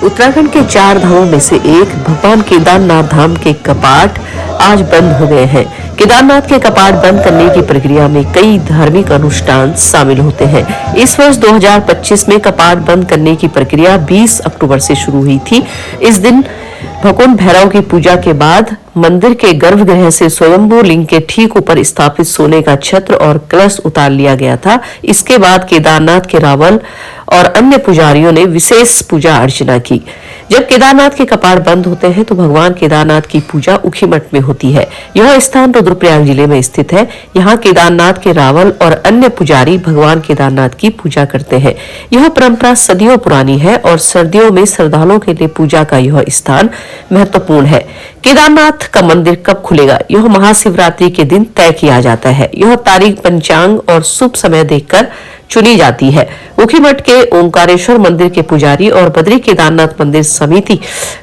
उत्तराखंड के 4 धामों में से एक भगवान केदारनाथ धाम के कपाट आज बंद हो गए हैं। केदारनाथ के कपाट बंद करने की प्रक्रिया में कई धार्मिक अनुष्ठान शामिल होते हैं। इस वर्ष 2025 में कपाट बंद करने की प्रक्रिया 20 अक्टूबर से शुरू हुई थी। इस दिन भगवान भैरव की पूजा के बाद मंदिर के गर्भगृह से स्वयंभू लिंग के ठीक ऊपर स्थापित सोने का छत्र और कलश उतार लिया गया था। इसके बाद केदारनाथ के रावल और अन्य पुजारियों ने विशेष पूजा अर्चना की। जब केदारनाथ के कपाट बंद होते हैं तो भगवान केदारनाथ की पूजा उखीमठ में होती है। यह स्थान रुद्रप्रयाग जिले में स्थित है। यहाँ केदारनाथ के रावल और अन्य पुजारी भगवान केदारनाथ की पूजा करते हैं। यह परंपरा सदियों पुरानी है और सर्दियों में श्रद्धालुओं के लिए पूजा का यह स्थान महत्वपूर्ण है। केदारनाथ का मंदिर कब खुलेगा, यह महाशिवरात्रि के दिन तय किया जाता है। यह तारीख पंचांग और शुभ समय देखकर चुनी जाती है। उखीमठ के ओंकारेश्वर मंदिर के पुजारी और बद्री केदारनाथ मंदिर समिति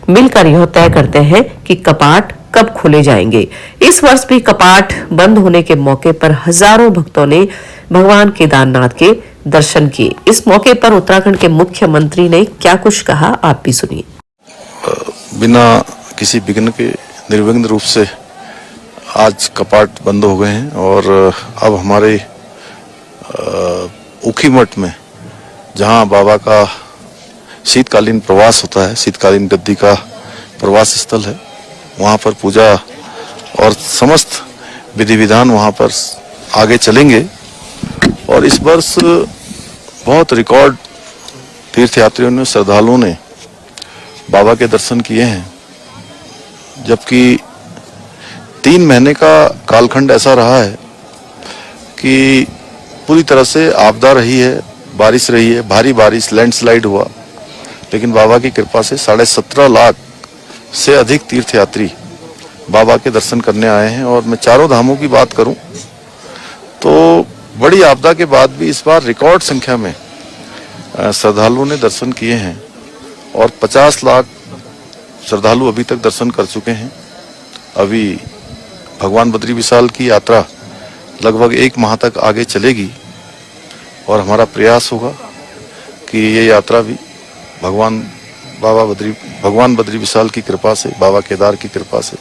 मिलकर यह तय करते हैं कि कपाट कब खोले जाएंगे। इस वर्ष भी कपाट बंद होने के मौके पर हजारों भक्तों ने भगवान केदारनाथ के दर्शन किए। इस मौके पर उत्तराखंड के मुख्यमंत्री ने क्या कुछ कहा, आप भी सुनिए। बिना किसी विघ्न के निर्विघ्न रूप से आज कपाट बंद हो गए हैं और अब हमारे उखीमठ में जहां बाबा का शीतकालीन प्रवास होता है, शीतकालीन गद्दी का प्रवास स्थल है, वहां पर पूजा और समस्त विधि विधान वहां पर आगे चलेंगे। और इस वर्ष बहुत रिकॉर्ड तीर्थयात्रियों ने, श्रद्धालुओं ने बाबा के दर्शन किए हैं, जबकि 3 महीने का कालखंड ऐसा रहा है कि पूरी तरह से आपदा रही है, बारिश रही है, भारी बारिश, लैंडस्लाइड हुआ, लेकिन बाबा की कृपा से 17.5 लाख से अधिक तीर्थयात्री बाबा के दर्शन करने आए हैं। और मैं चारों धामों की बात करूं तो बड़ी आपदा के बाद भी इस बार रिकॉर्ड संख्या में श्रद्धालुओं ने दर्शन किए हैं और 50 लाख श्रद्धालु अभी तक दर्शन कर चुके हैं। अभी भगवान बद्री विशाल की यात्रा लगभग 1 माह तक आगे चलेगी और हमारा प्रयास होगा कि ये यात्रा भी भगवान बद्री विशाल की कृपा से, बाबा केदार की कृपा से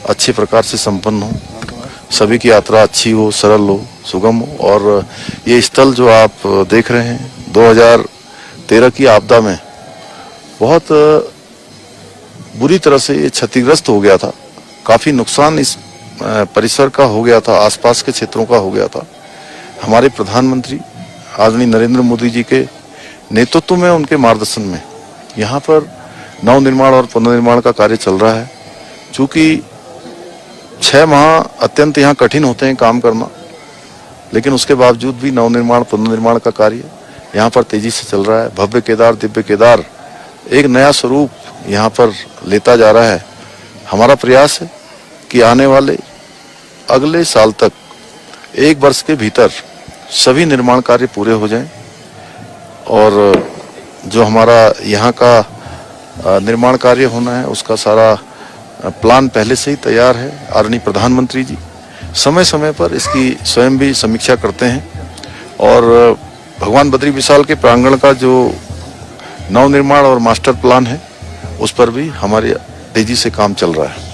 अच्छे प्रकार से संपन्न हो, सभी की यात्रा अच्छी हो, सरल हो, सुगम हो। और ये स्थल जो आप देख रहे हैं 2013 की आपदा में बहुत बुरी तरह से ये क्षतिग्रस्त हो गया था, काफी नुकसान इस परिसर का हो गया था, आसपास के क्षेत्रों का हो गया था। हमारे प्रधानमंत्री आदरणीय नरेंद्र मोदी जी के नेतृत्व में, उनके मार्गदर्शन में यहाँ पर नवनिर्माण और पुनर्निर्माण का कार्य चल रहा है। चूंकि 6 माह अत्यंत यहाँ कठिन होते हैं काम करना, लेकिन उसके बावजूद भी नवनिर्माण पुनर्निर्माण का कार्य यहाँ पर तेजी से चल रहा है। भव्य केदार, दिव्य केदार एक नया स्वरूप यहाँ पर लेता जा रहा है। हमारा प्रयास है कि आने वाले अगले साल तक 1 वर्ष के भीतर सभी निर्माण कार्य पूरे हो जाएं और जो हमारा यहाँ का निर्माण कार्य होना है उसका सारा प्लान पहले से ही तैयार है। आदरणीय प्रधानमंत्री जी समय समय पर इसकी स्वयं भी समीक्षा करते हैं और भगवान बद्री विशाल के प्रांगण का जो नवनिर्माण और मास्टर प्लान है उस पर भी हमारे तेजी से काम चल रहा है।